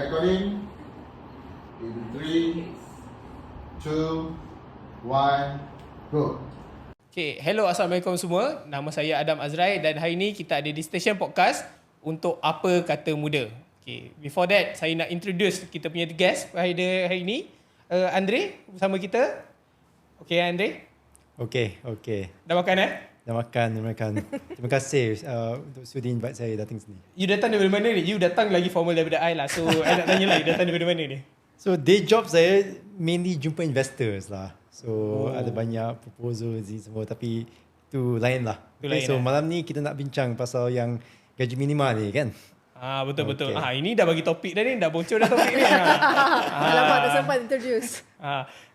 Recording in 3, 2, 1, go. Okay, hello, Assalamualaikum semua. Nama saya Adam Azrai dan hari ini kita ada di stesen podcast untuk apa kata muda. Okay, before that saya nak introduce kita punya guest pada hari ini, Andre bersama kita. Okay, Andre. Okay. Dah makan Dah makan. Terima kasih untuk sudi invite saya datang sini. You datang daripada mana ni? You datang lagi formal daripada I lah. So, I nak tanya lah, you datang daripada mana ni? So, day job saya mainly jumpa investors lah. So, ada banyak proposal ni semua tapi tu lain lah. So, malam ni kita nak bincang pasal yang gaji minima ni kan? Betul. Ini dah bagi topik dah ni, dah bocor dah topik ni. Alamak, tak sempat introduce.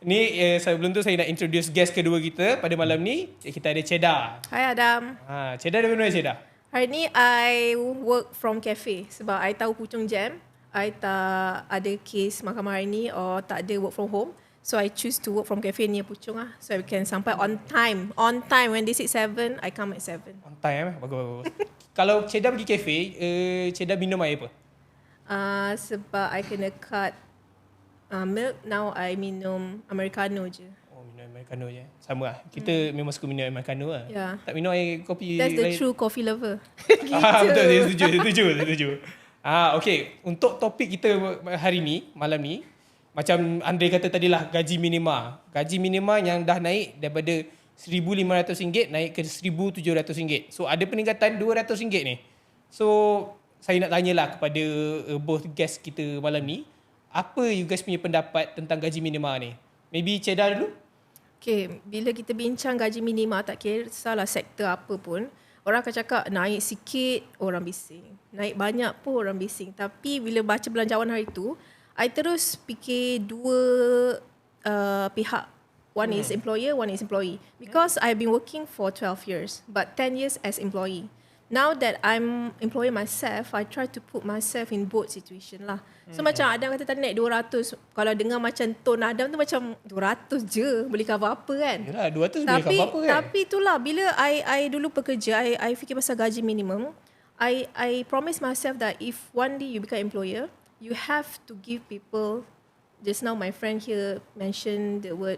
Ni sebelum tu saya nak introduce guest kedua kita pada malam ni. Kita ada Cheda. Hai Adam. Cheda dari mana Cheda? Hari ni I work from cafe sebab I tahu Puchong Jam. I tak ada case mahkamah hari ni or tak ada work from home. So I choose to work from cafe near Puchong lah. So I can sampai on time. On time when they say 7, I come at 7. On time bagus. Kalau Cheda pergi kafe, Cheda minum air apa? Sebab I kena cut milk, now I minum Americano je. Oh, minum Americano je. Sama lah. Kita memang suka minum Americano lah. Yeah. Tak minum air kopi That's the lain. true coffee lover. Betul, saya setuju. Okay. Untuk topik kita hari ni, malam ni, macam Andre kata tadi lah, gaji minima. Gaji minima yang dah naik daripada RM1,500 naik ke RM1,700. So ada peningkatan RM200 ni. So saya nak tanyalah kepada both guest kita malam ni, apa you guys punya pendapat tentang gaji minima ni? Maybe Cheda dulu? Okay, bila kita bincang gaji minima, tak kira salah sektor apa pun, orang akan cakap naik sikit orang bising, naik banyak pun orang bising. Tapi bila baca Belanjawan hari tu, I terus fikir dua pihak. One is employer, one is employee. Because I've been working for 12 years, but 10 years as employee. Now that I'm employer myself, I try to put myself in both situation lah. So macam Adam kata tadi naik 200, kalau dengar macam tone Adam tu macam 200 je boleh cover apa kan? Yalah, 200 boleh cover apa kan? Tapi itulah, bila I dulu bekerja, I fikir pasal gaji minimum, I promise myself that if one day you become employer, you have to give people, just now my friend here mentioned the word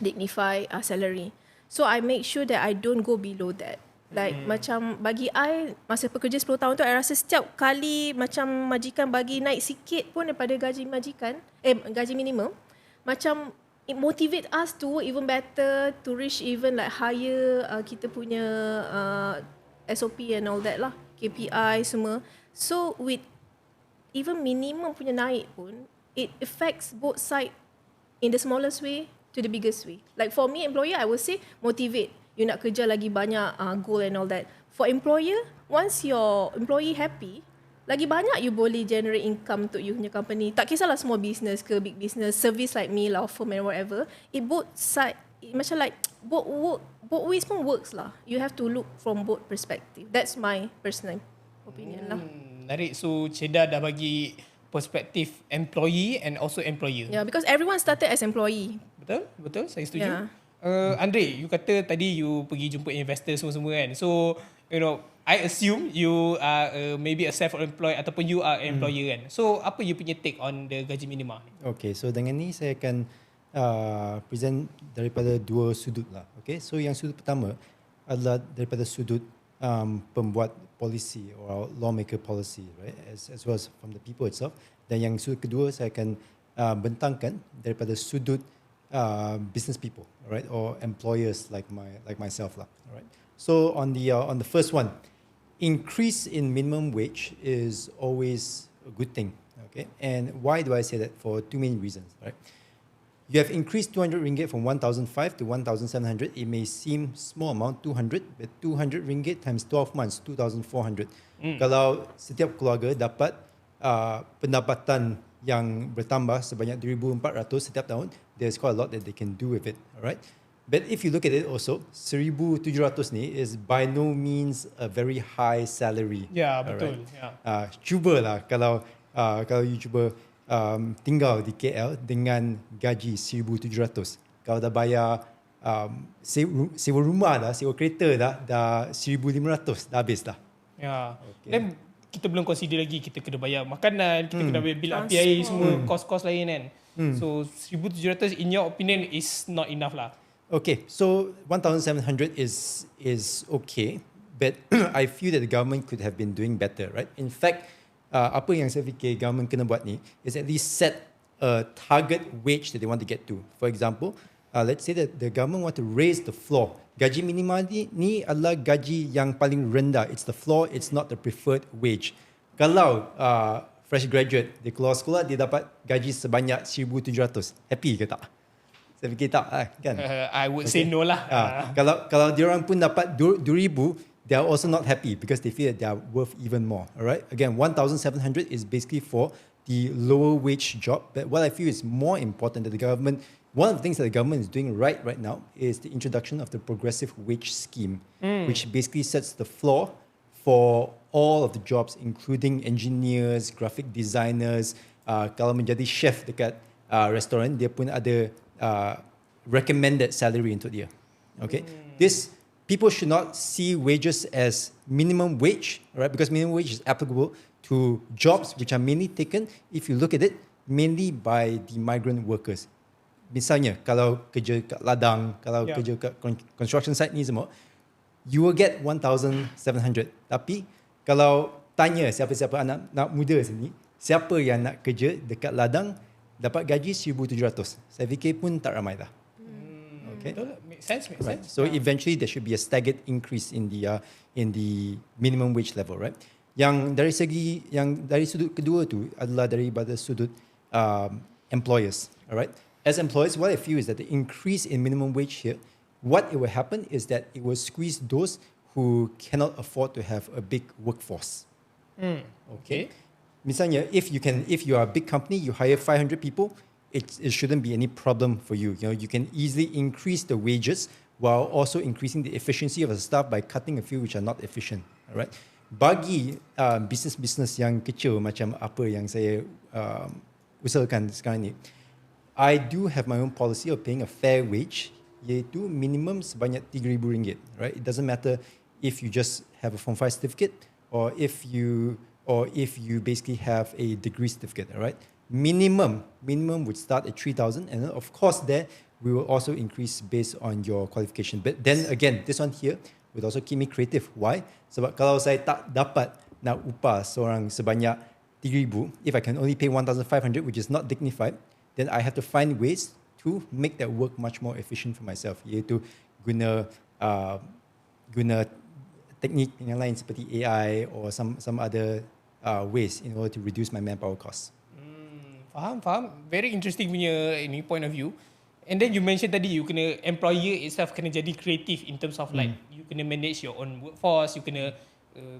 dignify salary. So I make sure that I don't go below that. Like macam bagi I, masa pekerja 10 tahun tu, I rasa setiap kali macam majikan bagi naik sikit pun daripada gaji majikan, gaji minimum, macam it motivate us to work even better, to reach even like higher kita punya SOP and all that lah, KPI semua. So with even minimum punya naik pun, it affects both side in the smallest way to the biggest way. Like for me, employer, I would say motivate. You nak kerja lagi banyak goal and all that. For employer, once your employee happy, lagi banyak you boleh generate income untuk you punya company. Tak kisahlah small business ke big business, service like me, law firm and whatever. It both side, macam like both ways pun works lah. You have to look from both perspective. That's my personal opinion lah. Menarik. So Cheda dah bagi perspektif employee and also employer. Yeah, because everyone started as employee. Betul, saya setuju. Yeah. Andre, you kata tadi you pergi jumpa investor semua-semua kan. So, I assume you are maybe a self-employed ataupun you are an employer kan. So, apa you punya take on the gaji minima? Okay, so dengan ni saya akan present daripada dua sudut lah. Okay, so yang sudut pertama adalah daripada sudut pembuat policy or lawmaker policy, right? As well as from the people itself. Dan yang sudut kedua saya akan bentangkan daripada sudut business people, right, or employers like myself lah, right. So on the first one, increase in minimum wage is always a good thing, okay. And why do I say that? For two main reasons, right. You have increased 200 ringgit from 1,500 to 1,700. It may seem small amount, 200, but 200 ringgit times 12 months, 2,400. Kalau setiap keluarga dapat pendapatan yang bertambah sebanyak 1,400 setiap tahun, there's quite a lot that they can do with it, alright? But if you look at it also, 1,700 ni is by no means a very high salary. Ya, betul. Right? Cubalah kalau you cuba tinggal di KL dengan gaji 1,700. Kalau dah bayar sewa rumah dah, sewa kereta dah 1,500 dah habis dah. Ya. Okay. Dan kita belum consider lagi kita kena bayar makanan, kita kena bayar bil api air semua, kos-kos lain kan. So 1,700 in your opinion is not enough lah. Okay, so 1,700 is okay, but I feel that the government could have been doing better, right? In fact, apa yang saya fikir government kena buat ni is at least set a target wage that they want to get to. For example, let's say that the government want to raise the floor. Gaji minima ni adalah gaji yang paling rendah. It's the floor, it's not the preferred wage. Kalau fresh graduate, dia keluar sekolah, dia dapat gaji sebanyak 1,700. Happy ke tak? Saya fikir tak kan? I would say no lah. Kalau diorang pun dapat 2,000, they are also not happy because they feel that they are worth even more. Alright? Again, 1,700 is basically for the lower wage job. But what I feel is more important that the government, one of the things that the government is doing right now is the introduction of the progressive wage scheme, which basically sets the floor for all of the jobs, including engineers, graphic designers. Kalau menjadi chef dekat restoran, dia pun ada recommended salary untuk dia. Okay, this people should not see wages as minimum wage, right? Because minimum wage is applicable to jobs which are mainly taken, if you look at it, mainly by the migrant workers. Misalnya, kalau kerja kat ladang, kalau kerja kat construction site ni semua, you will get 1,700. Tapi kalau tanya siapa-siapa anak muda sini, siapa yang nak kerja dekat ladang dapat gaji 1,700. Saya fikir pun tak ramai dah. Okay. Makes sense. Right. So eventually there should be a staggered increase in the minimum wage level, right? Yang dari sudut kedua tu adalah daripada sudut employers, alright? As employers, what I feel is that the increase in minimum wage here, what it will happen is that it will squeeze those who cannot afford to have a big workforce. Okay. Misalnya, if you are a big company, you hire 500 people, it shouldn't be any problem for you. You know, you can easily increase the wages while also increasing the efficiency of the staff by cutting a few which are not efficient. Alright. Bagi business yang kecil macam apa yang saya usahakan sekarang ni, I do have my own policy of paying a fair wage, iaitu minimum sebanyak RM3,000. Right. It doesn't matter if you just have a Form 5 certificate or if you basically have a degree certificate. Alright. Minimum would start at 3,000, and of course there we will also increase based on your qualification. But then again, this one here would also keep me creative. Why? Sebab kalau saya tak dapat nak upah seorang sebanyak 3,000, if I can only pay 1,500, which is not dignified, then I have to find ways to make that work much more efficient for myself. Iaitu guna teknik yang lain seperti AI or some other ways in order to reduce my manpower costs. Faham. Very interesting punya ini point of view. And then you mention tadi, you kena employer itself kena jadi creative in terms of like you kena manage your own workforce, you kena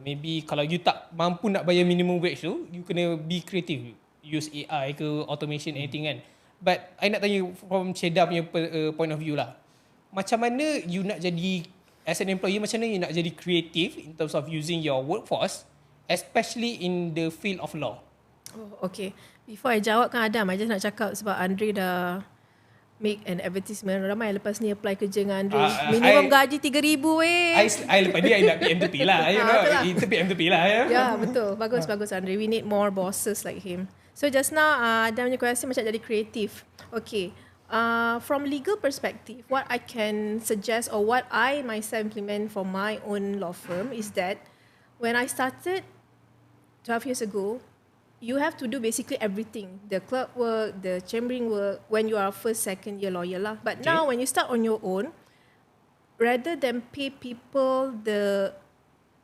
maybe kalau you tak mampu nak bayar minimum wage tu, you kena be creative, use AI ke automation anything kan. But I nak tanya from Cheda punya point of view lah, macam mana you nak jadi as an employer, macam mana you nak jadi creative in terms of using your workforce, especially in the field of law? Oh, okay. Before I jawabkan Adam, I just nak cakap sebab Andre dah make an advertisement. Ramai lepas ni apply kerja dengan Andre. Minimum gaji 3,000 weh. I lepas ni I nak PM2P lah. Itu PM2P lah. Ya, betul. Bagus Andre. We need more bosses like him. So just now, Adam punya question macam jadi kreatif. Okay. From legal perspective, what I can suggest or what I myself implement for my own law firm is that when I started 12 years ago, you have to do basically everything. The clerk work, the chambering work, when you are first, second year lawyer lah. But now when you start on your own, rather than pay people the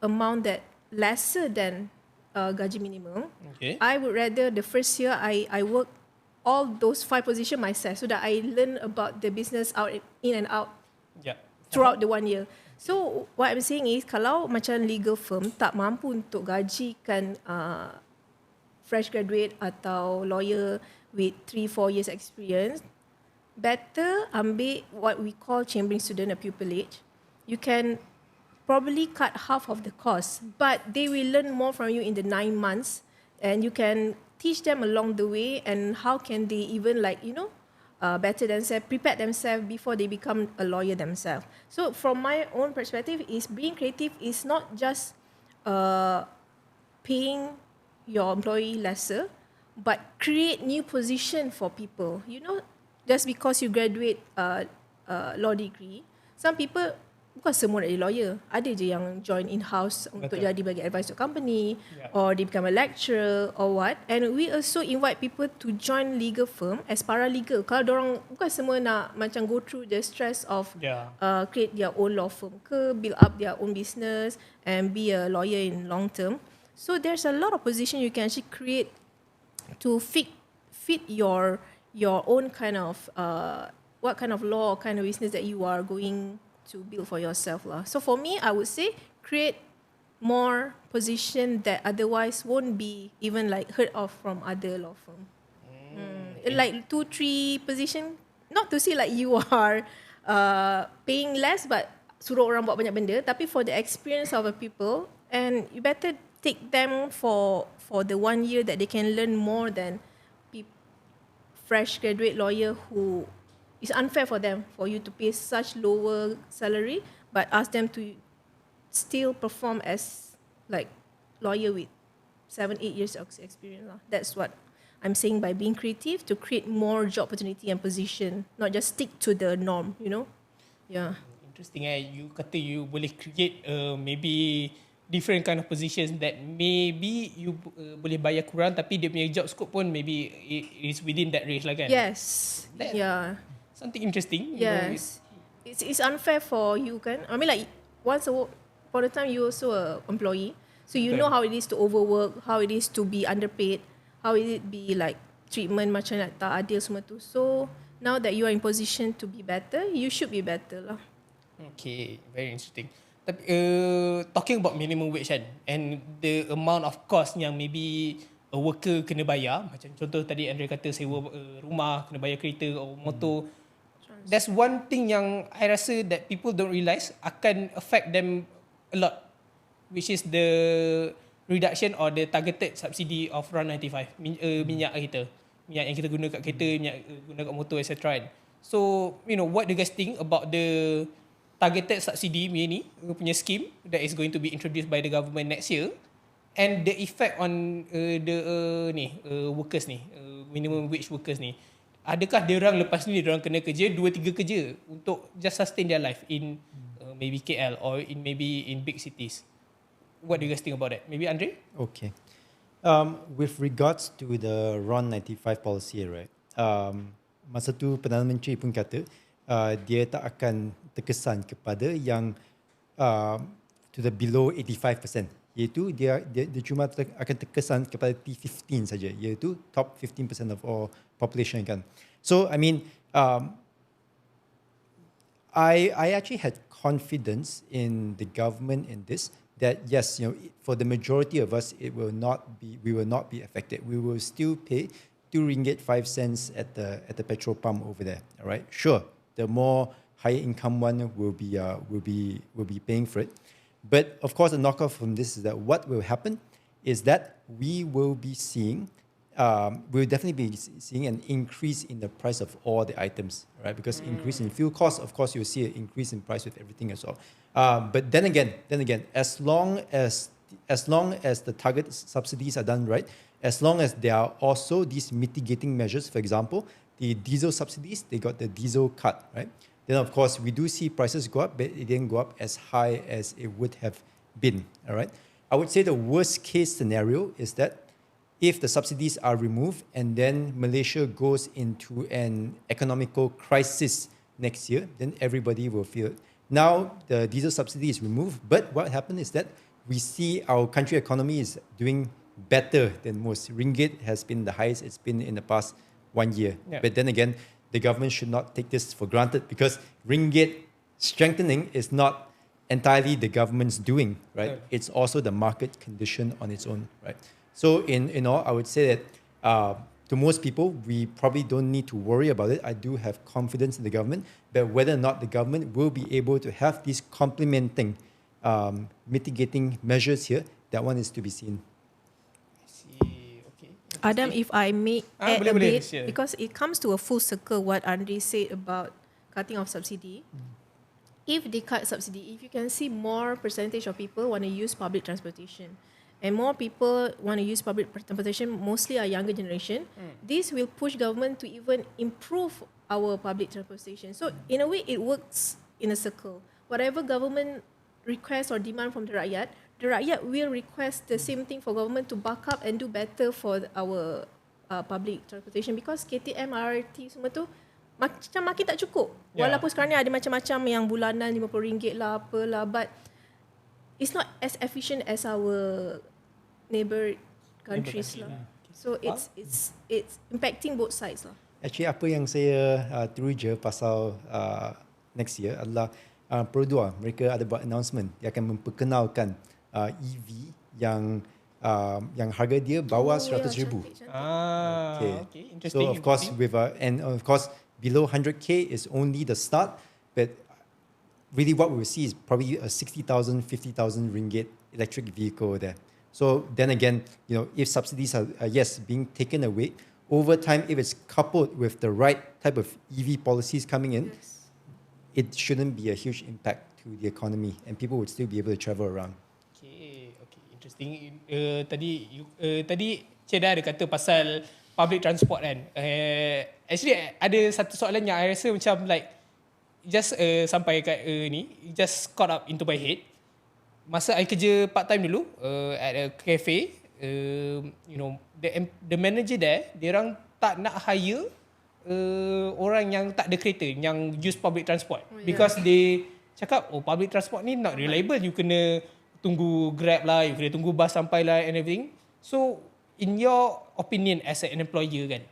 amount that lesser than gaji minimum, I would rather the first year I work all those 5 positions myself so that I learn about the business out in and out throughout the 1 year. So what I'm saying is kalau macam legal firm tak mampu untuk gajikan fresh graduate atau lawyer with 3-4 years experience, better ambil what we call chambering student, a pupillage. You can probably cut half of the cost, but they will learn more from you in the 9 months, and you can teach them along the way and how can they even better themselves, prepare themselves before they become a lawyer themselves. So from my own perspective, is being creative is not just paying your employee lesser, but create new position for people. You know, just because you graduate law degree, some people bukan semua nak jadi lawyer. Ada je yang join in-house untuk jadi bagi advice to company, or they become a lecturer or what. And we also invite people to join legal firm as paralegal. Kalau dorang bukan semua nak macam go through the stress of create their own law firm ke, build up their own business and be a lawyer in long term. So there's a lot of position you can actually create to fit your own kind of what kind of law or kind of business that you are going to build for yourself lah. So for me, I would say create more position that otherwise won't be even like heard of from other law firm. Like 2-3 position, not to say like you are paying less but suruh orang buat banyak benda, tapi for the experience of the people, and you better take them for the 1 year that they can learn more than fresh graduate lawyer who it's unfair for them for you to pay such lower salary but ask them to still perform as like lawyer with 7-8 years of experience lah. That's what I'm saying by being creative, to create more job opportunity and position, not just stick to the norm, you know. Yeah. Interesting you kata you boleh create maybe different kind of positions that maybe you boleh bayar kurang tapi dia punya job scope pun maybe it is within that range lah kan. Yes. Yeah. Something interesting. Yes. It's unfair for you kan. I mean like once for the time you also a employee, so you know how it is to overwork, how it is to be underpaid, how it be like treatment macam like tak adil semua tu. So now that you are in position to be better, you should be better lah. Okay, very interesting. Tapi talking about minimum wage kan, and the amount of cost yang maybe a worker kena bayar, macam contoh tadi Andre kata sewa rumah, kena bayar kereta atau motor. That's one thing yang I rasa that people don't realise akan affect them a lot, which is the reduction or the targeted subsidy of RON 95, minyak kita. Minyak yang kita guna kat kereta, minyak guna kat motor, etc. kan. So, you know, what do you guys think about the targeted subsidy ni, punya scheme that is going to be introduced by the government next year, and the effect on the workers ni, minimum wage workers ni. Adakah diorang lepas ni diorang kena kerja 2-3 kerja untuk just sustain their life in maybe KL or in maybe in big cities? What do you guys think about that? Maybe Andre? Okay. With regards to the RON 95 policy, right? Masa tu Perdana Menteri pun kata dia tak akan terkesan kepada yang to the below 85%. Iaitu dia cuma akan terkesan kepada T15 saja, iaitu top 15% of all population kan. So I mean I actually had confidence in the government in this, that yes, you know, for the majority of us we will not be affected. We will still pay RM2.05 at the petrol pump over there. All right, sure, the more higher income one will be paying for it. But of course, the knockoff from this is that what will happen is that we will be seeing, we'll definitely be seeing an increase in the price of all the items, right? Because increase in fuel costs, of course, you'll see an increase in price with everything as well. But then again, as long as the target subsidies are done right, as long as there are also these mitigating measures, for example, the diesel subsidies, they got the diesel cut, right? Then of course we do see prices go up, but it didn't go up as high as it would have been. All right. I would say the worst case scenario is that if the subsidies are removed and then Malaysia goes into an economical crisis next year, then everybody will feel it. Now the diesel subsidy is removed, but what happened is that we see our country economy is doing better than most. Ringgit has been the highest it's been in the past 1 year. Yeah. But then again, the government should not take this for granted, because ringgit strengthening is not entirely the government's doing, right? Yeah. It's also the market condition on its own, right? So in all, I would say that to most people, we probably don't need to worry about it. I do have confidence in the government, but whether or not the government will be able to have these complementing mitigating measures here, that one is to be seen. Adam, if I may add a bit, because it comes to a full circle what Andre said about cutting off subsidy. If they cut subsidy, if you can see more percentage of people want to use public transportation, and more people want to use public transportation, mostly our younger generation, this will push government to even improve our public transportation. So in a way, it works in a circle. Whatever government request or demand from the rakyat will request the same thing for government to back up and do better for our public transportation, because KTM, RRT semua tu macam makin tak cukup. Walaupun sekarang ni ada macam-macam yang bulanan RM50 lah apalah, but it's not as efficient as our neighbour countries lah. So it's impacting both sides lah. Actually, apa yang saya teruja pasal next year adalah Produa, mereka ada buat announcement, dia akan memperkenalkan EV yang harga dia bawah 100,000. Okay, interesting. So of course and of course below 100k is only the start, but really what we will see is probably a 60,000, 50,000 ringgit electric vehicle there. So then again, if subsidies are being taken away, over time, if it's coupled with the right type of EV policies coming in, it shouldn't be a huge impact to the economy, and people would still be able to travel around. Okay, interesting. Tadi Cheda ada kata pasal public transport kan. Actually ada satu soalan yang I rasa macam like just sampai kat ni, just caught up into my head. Masa I kerja part time dulu at a cafe, the manager there, dia orang tak nak hire orang yang tak ada kereta, yang use public transport, because they cakap public transport ni not reliable, you kena tunggu Grab lah, you kena tunggu bus sampai lah and everything. So in your opinion as an employer kan,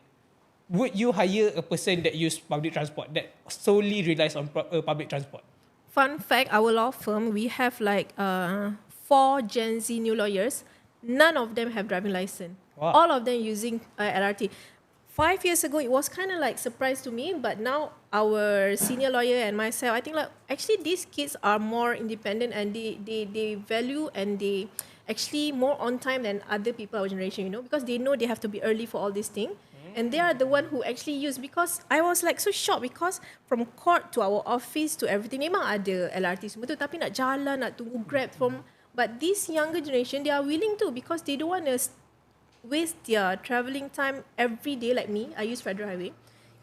would you hire a person that use public transport, that solely relies on public transport? Fun fact, our law firm, we have like 4 Gen Z new lawyers. None of them have driving license. Wow. All of them using LRT. 5 years ago, it was kind of like surprise to me, but now our senior lawyer and myself, I think like actually these kids are more independent, and they value and they actually more on time than other people our generation, because they know they have to be early for all these things. And they are the one who actually use, because I was like so shocked, because from court to our office to everything, memang ada LRT semua tu, tapi nak jalan, nak tunggu Grab from. But this younger generation, they are willing to, because they don't want to waste their travelling time every day like me. I use Federal Highway.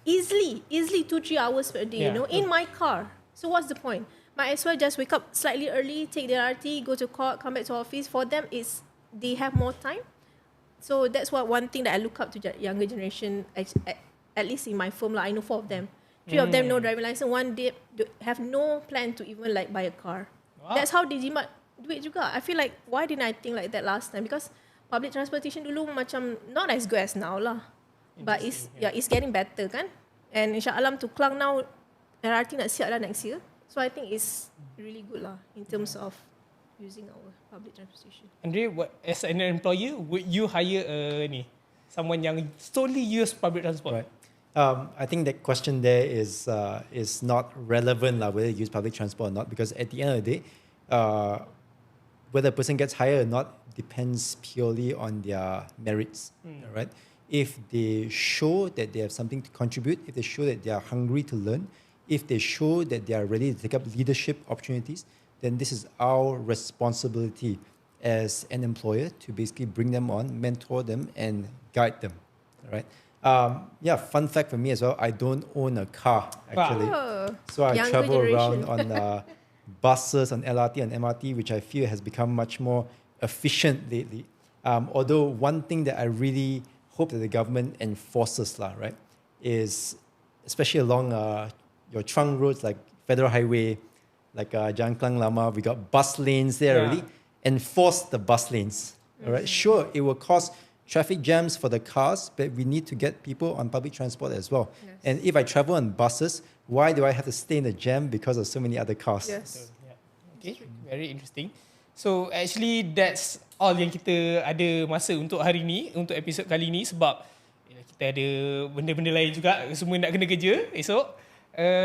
Easily 2-3 hours per day, in my car. So what's the point? Might as well just wake up slightly early, take the LRT, go to court, come back to office. For them, they have more time. So that's one thing that I look up to younger generation, at least in my firm lah. I know 4 of them. 3 of them no driving license. 1 they have no plan to even like buy a car. Wow. That's how they jimat duit juga. I feel like, why didn't I think like that last time? Because public transportation dulu macam not as good as now lah. But it's getting better kan. And insyaAllah to Klang now, LRT nak siap lah next year. So I think it's really good lah in terms of using our public transportation. Andre, as an employer, would you hire someone yang solely use public transport? Right. I think that question there is not relevant lah, whether you use public transport or not, because at the end of the day, whether a person gets hired or not depends purely on their merits, right? If they show that they have something to contribute, if they show that they are hungry to learn, if they show that they are ready to take up leadership opportunities, then this is our responsibility as an employer to basically bring them on, mentor them, and guide them, right? Fun fact for me as well, I don't own a car actually. So I travel around on buses, on LRT, on MRT, which I feel has become much more efficient lately. Although one thing that I really hope that the government enforces, right, is especially along your trunk roads like Federal Highway, like Jalan Klang Lama, we got bus lanes there already. Enforce the bus lanes. All right, sure, it will cause traffic jams for the cars, but we need to get people on public transport as well. Yes. And if I travel on buses, why do I have to stay in the jam because of so many other cars? Yes. Okay, very interesting. So actually that's all yang kita ada masa untuk hari ni, untuk episod kali ni, sebab kita ada benda-benda lain juga, semua nak kena kerja esok.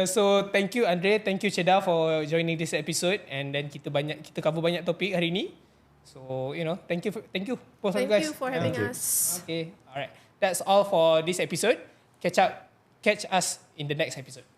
So thank you Andre, thank you Cheda for joining this episode, and then kita cover banyak topik hari ni. So thank you for guys. Thank you for having us. Okay, alright. That's all for this episode. Catch us in the next episode.